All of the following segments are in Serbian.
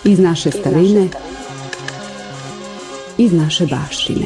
iz naše starine, iz naše baštine.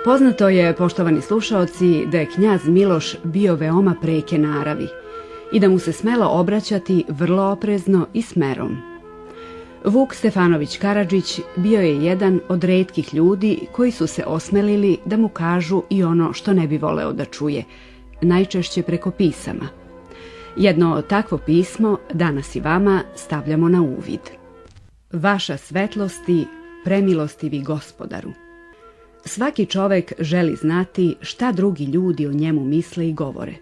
Poznato je, poštovani slušaoci, da je knjaz Miloš bio veoma preke naravi i da mu se smelo obraćati vrlo oprezno i s merom. Vuk Stefanović Karadžić bio je jedan od retkih ljudi koji su se osmelili da mu kažu i ono što ne bi voleo da čuje, najčešće preko pisama. Jedno takvo pismo danas i vama stavljamo na uvid. Vaša svetlosti, premilostivi gospodaru. Svaki čovek želi znati šta drugi ljudi o njemu misle i govore.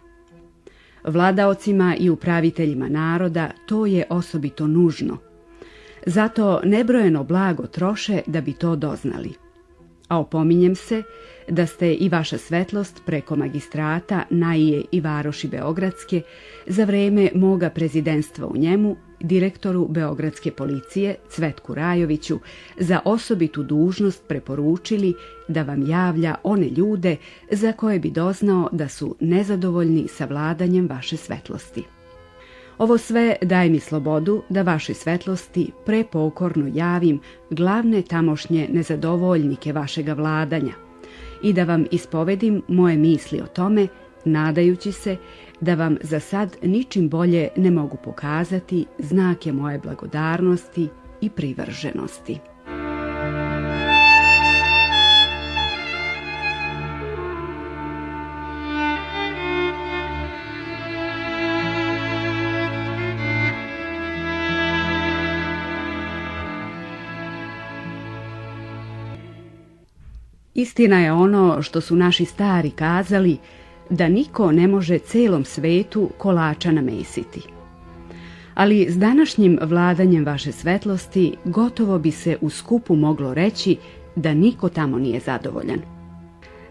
Vladaocima i upraviteljima naroda to je osobito nužno. Zato nebrojeno blago troše da bi to doznali. A opominjem se da ste i vaša svetlost preko magistrata Naije i varoši Beogradske za vreme moga prezidentstva u njemu direktoru Beogradske policije Cvetku Rajoviću za osobitu dužnost preporučili da vam javlja one ljude za koje bi doznao da su nezadovoljni sa vladanjem vaše svetlosti. Ovo sve daje mi slobodu da vaše svetlosti prepokorno javim glavne tamošnje nezadovoljnike vašega vladanja i da vam ispovedim moje misli o tome, nadajući se da vam za sad ničim bolje ne mogu pokazati znake moje blagodarnosti i privrženosti. Istina je ono što su naši stari kazali, da niko ne može celom svetu kolača namesiti. Ali s današnjim vladanjem vaše svetlosti gotovo bi se u skupu moglo reći da niko tamo nije zadovoljan.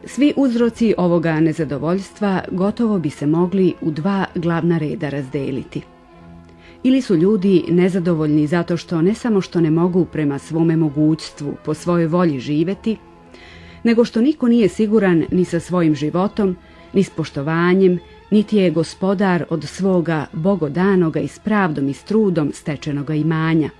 Svi uzroci ovoga nezadovoljstva gotovo bi se mogli u dva glavna reda razdeliti. Ili su ljudi nezadovoljni zato što ne samo što ne mogu prema svome mogućstvu po svojoj volji živeti, nego što niko nije siguran ni sa svojim životom, ni s poštovanjem, niti je gospodar od svoga bogodanoga i s pravdom i s trudom stečenoga imanja.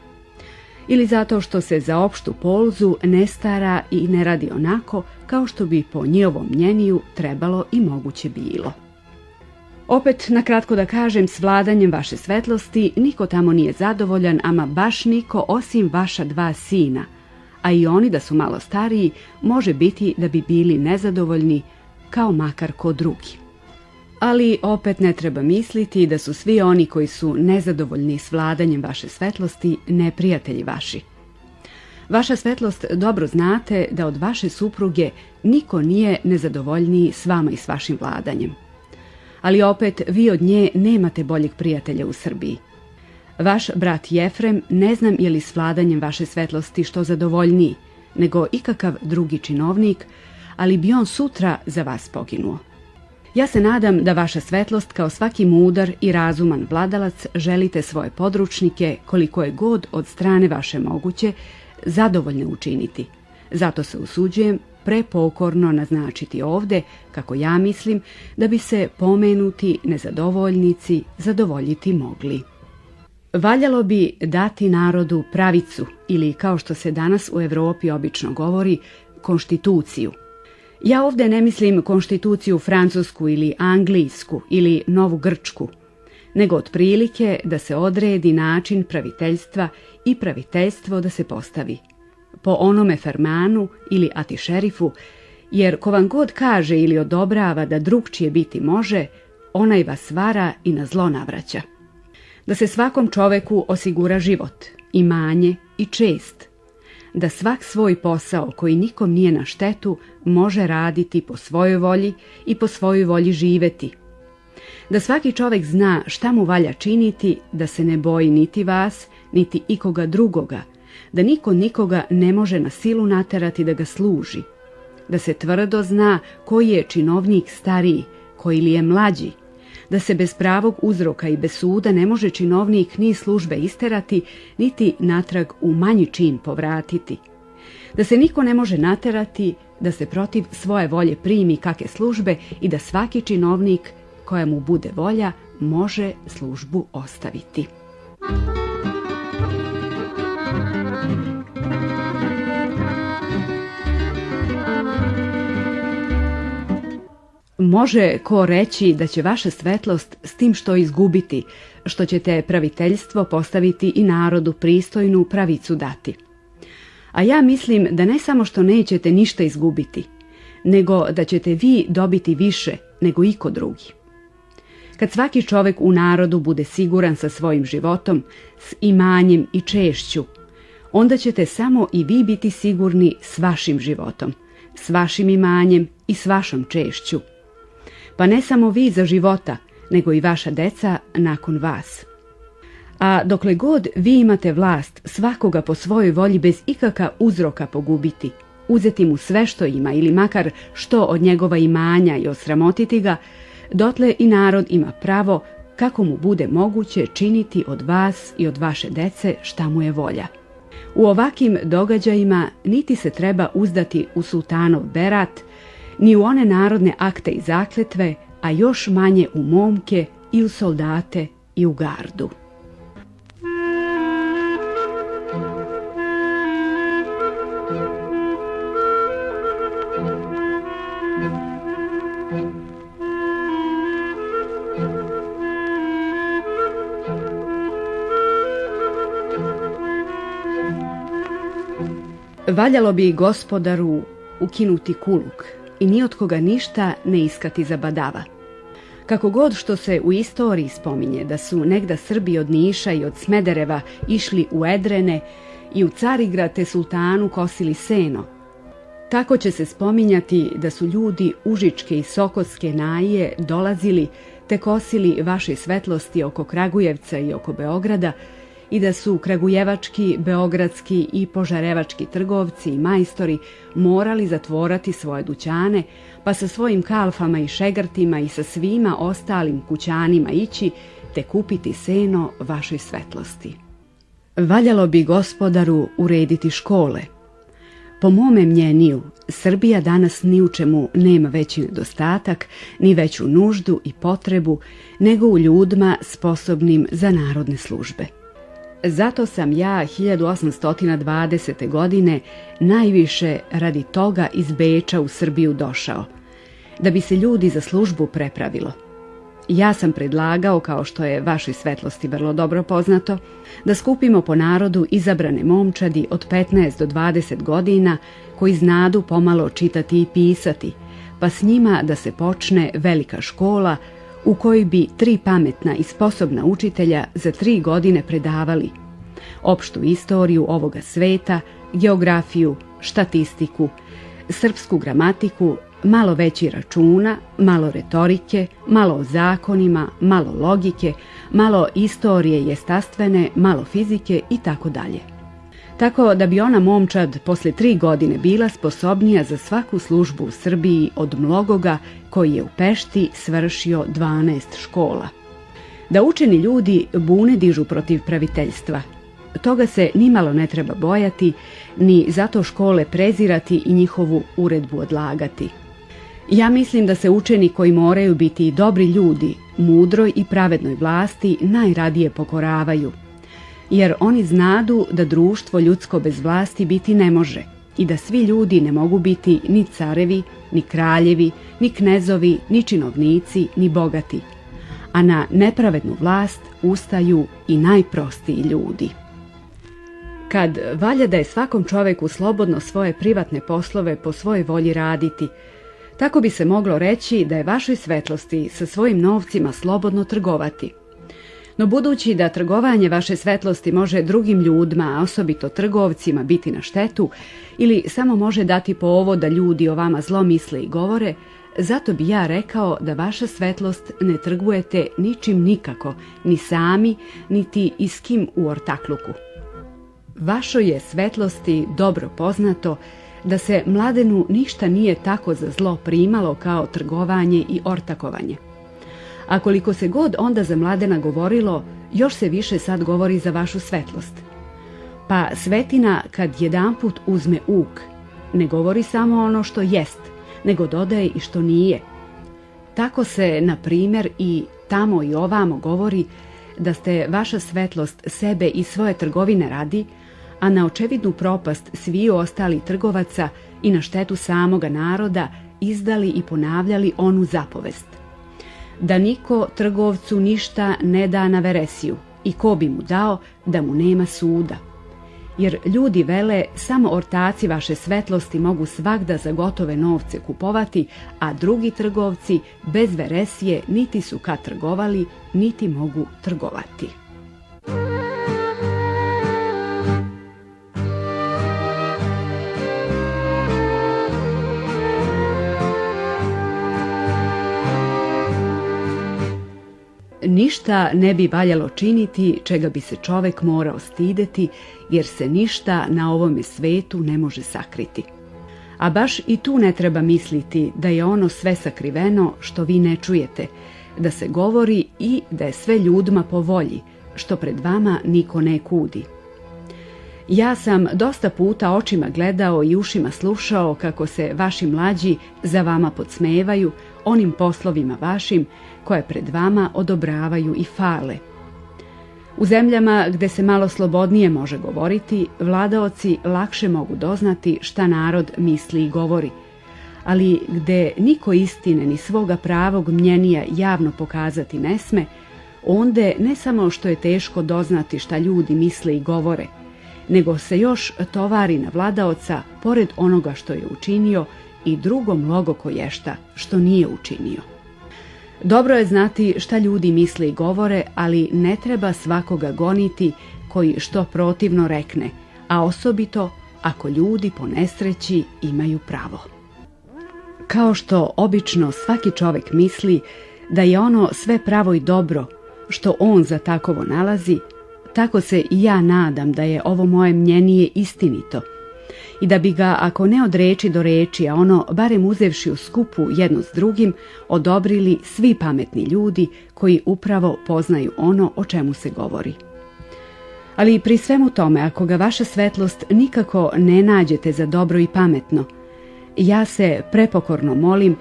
Ili zato što se za opštu polzu ne stara i ne radi onako kao što bi po njihovom mnjenju trebalo i moguće bilo. Opet, na kratko da kažem, s vladanjem vaše svetlosti niko tamo nije zadovoljan, ama baš niko osim vaša dva sina, a i oni da su malo stariji, može biti da bi bili nezadovoljni kao makar ko drugi. Ali opet ne treba misliti da su svi oni koji su nezadovoljni s vladanjem vaše svetlosti neprijatelji vaši. Vaša svetlost dobro znate da od vaše supruge niko nije nezadovoljniji s vama i s vašim vladanjem. Ali opet vi od nje nemate boljeg prijatelja u Srbiji. Vaš brat Jefrem ne znam je li s vladanjem vaše svetlosti što zadovoljniji, nego ikakav drugi činovnik, ali bi on sutra za vas poginuo. Ja se nadam da vaša svetlost kao svaki mudar i razuman vladalac želite svoje područnike, koliko je god od strane vaše moguće, zadovoljne učiniti. Zato se usuđujem prepokorno naznačiti ovde, kako ja mislim, da bi se pomenuti nezadovoljnici zadovoljiti mogli. Valjalo bi dati narodu pravicu ili, kao što se danas u Evropi obično govori, konštituciju. Ja ovdje ne mislim konštituciju francusku ili anglijsku ili novu grčku, nego otprilike da se odredi način praviteljstva i praviteljstvo da se postavi. Po onome fermanu ili atišerifu, jer ko vam god kaže ili odobrava da drugčije biti može, onaj vas vara i na zlo navraća. Da se svakom čoveku osigura život, imanje i čest, da svak svoj posao koji nikom nije na štetu može raditi po svojoj volji i po svojoj volji živeti. Da svaki čovek zna šta mu valja činiti, da se ne boji niti vas, niti ikoga drugoga, da niko nikoga ne može na silu naterati da ga služi, da se tvrdo zna koji je činovnik stariji, koji li je mlađi, da se bez pravog uzroka i bez suda ne može činovnik ni službe isterati, niti natrag u manji čin povratiti, da se niko ne može naterati da se protiv svoje volje primi kakve službe i da svaki činovnik koja mu bude volja može službu ostaviti. Može ko reći da će vaša svetlost s tim što izgubiti, što ćete praviteljstvo postaviti i narodu pristojnu pravicu dati. A ja mislim da ne samo što nećete ništa izgubiti, nego da ćete vi dobiti više nego iko drugi. Kad svaki čovek u narodu bude siguran sa svojim životom, s imanjem i češću, onda ćete samo i vi biti sigurni s vašim životom, s vašim imanjem i s vašom češću. Pa ne samo vi za života, nego i vaša deca nakon vas. A dokle god vi imate vlast svakoga po svojoj volji bez ikakva uzroka pogubiti, uzeti mu sve što ima ili makar što od njegova imanja i osramotiti ga, dotle i narod ima pravo kako mu bude moguće činiti od vas i od vaše dece šta mu je volja. U ovakim događajima niti se treba uzdati u sultanov berat, ni u one narodne akte i zakletve, a još manje u momke i u soldate i u gardu. Valjalo bi gospodaru ukinuti kuluk i ni od koga ništa ne iskati za badava. Kako god što se u istoriji spominje da su negda Srbi od Niša i od Smedereva išli u Edrene i u Carigrad te sultanu kosili seno, tako će se spominjati da su ljudi Užičke i Sokotske naije dolazili te kosili vaše svetlosti oko Kragujevca i oko Beograda i da su kragujevački, beogradski i požarevački trgovci i majstori morali zatvorati svoje dućane, pa sa svojim kalfama i šegrtima i sa svima ostalim kućanima ići te kupiti seno vašoj svetlosti. Valjalo bi gospodaru urediti škole. Po mome mnjenju, Srbija danas ni u čemu nema veći nedostatak, ni veću nuždu i potrebu, nego u ljudima sposobnim za narodne službe. Zato sam ja 1820. godine najviše radi toga iz Beča u Srbiju došao, da bi se ljudi za službu prepravilo. Ja sam predlagao, kao što je vašoj svetlosti vrlo dobro poznato, da skupimo po narodu izabrane momčadi od 15 do 20 godina koji znadu pomalo čitati i pisati, pa s njima da se počne velika škola u kojoj bi 3 pametna i sposobna učitelja za 3 godine predavali opštu istoriju ovoga sveta, geografiju, statistiku, srpsku gramatiku, malo veći računa, malo retorike, malo o zakonima, malo logike, malo istorije jestastvene, malo fizike i tako dalje. Tako da bi ona momčad posle 3 godine bila sposobnija za svaku službu u Srbiji od mnogoga koji je u Pešti svršio 12 škola. Da učeni ljudi bune dižu protiv praviteljstva. Toga se nimalo ne treba bojati, ni zato škole prezirati i njihovu uredbu odlagati. Ja mislim da se učeni koji moraju biti dobri ljudi, mudroj i pravednoj vlasti najradije pokoravaju, jer oni znadu da društvo ljudsko bez vlasti biti ne može i da svi ljudi ne mogu biti ni carevi, ni kraljevi, ni knezovi, ni činovnici, ni bogati, a na nepravednu vlast ustaju i najprostiji ljudi. Kad valja da je svakom čoveku slobodno svoje privatne poslove po svojoj volji raditi, tako bi se moglo reći da je vašoj svetlosti sa svojim novcima slobodno trgovati. No budući da trgovanje vaše svetlosti može drugim ljudima, a osobito trgovcima, biti na štetu ili samo može dati povod da ljudi o vama zlo misle i govore, zato bi ja rekao da vaša svetlost ne trgujete ničim nikako, ni sami, niti i s kim u ortakluku. Vašoj je svetlosti dobro poznato da se Mladenu ništa nije tako za zlo primalo kao trgovanje i ortakovanje. A koliko se god onda za Mladena govorilo, još se više sad govori za vašu svetlost. Pa svetina kad jedanput uzme uk, ne govori samo ono što jest, nego dodaje i što nije. Tako se, na primjer, i tamo i ovamo govori da ste vaša svetlost sebe i svoje trgovine radi, a na očevidnu propast sviju ostali trgovaca i na štetu samoga naroda izdali i ponavljali onu zapovest. Da niko trgovcu ništa ne da na veresiju i ko bi mu dao da mu nema suda. Jer ljudi vele, samo ortaci vaše svetlosti mogu svagda za gotove novce kupovati, a drugi trgovci bez veresije niti su kad trgovali, niti mogu trgovati. Ništa ne bi valjalo činiti čega bi se čovek morao stideti, jer se ništa na ovome svetu ne može sakriti. A baš i tu ne treba misliti da je ono sve sakriveno što vi ne čujete, da se govori i da je sve ljudima po volji, što pred vama niko ne kudi. Ja sam dosta puta očima gledao i ušima slušao kako se vaši mlađi za vama podsmevaju onim poslovima vašim koje pred vama odobravaju i fale. U zemljama gde se malo slobodnije može govoriti, vladaoci lakše mogu doznati šta narod misli i govori, ali gde niko istine ni svoga pravog mnjenija javno pokazati ne sme, onde ne samo što je teško doznati šta ljudi misle i govore, nego se još tovari na vladaoca pored onoga što je učinio i drugo mnogo koješta što nije učinio. Dobro je znati šta ljudi misle i govore, ali ne treba svakoga goniti koji što protivno rekne, a osobito ako ljudi po nesreći imaju pravo. Kao što obično svaki čovek misli da je ono sve pravo i dobro što on za takovo nalazi, tako se i ja nadam da je ovo moje mnjenje istinito i da bi ga, ako ne od reči do reči, a ono barem uzevši u skupu jedno s drugim, odobrili svi pametni ljudi koji upravo poznaju ono o čemu se govori. Ali pri svemu tome, ako ga vaša svetlost nikako ne nađete za dobro i pametno, ja se prepokorno molim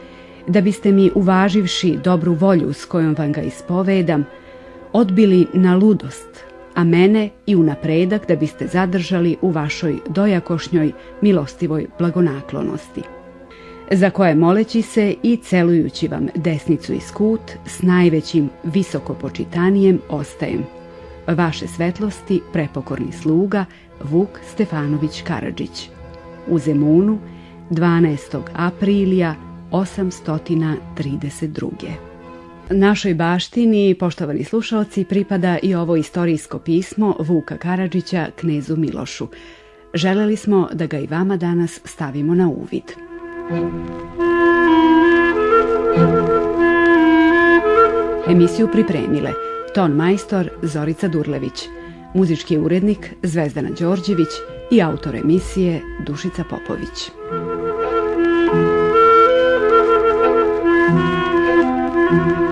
da biste mi, uvaživši dobru volju s kojom vam ga ispovedam, odbili na ludost, a mene i u napredak da biste zadržali u vašoj dojakošnjoj milostivoj blagonaklonosti, za koje moleći se i celujući vam desnicu i skut s najvećim visokopočitanijem ostajem. Vaše svetlosti prepokorni sluga Vuk Stefanović Karadžić. U Zemunu 12. aprilija 832. Našoj baštini, poštovani slušalci, pripada i ovo istorijsko pismo Vuka Karadžića knezu Milošu. Želeli smo da ga i vama danas stavimo na uvid. Emisiju pripremile ton majstor Zorica Durlević, muzički urednik Zvezdana Đorđević i autor emisije Dušica Popović. Thank you.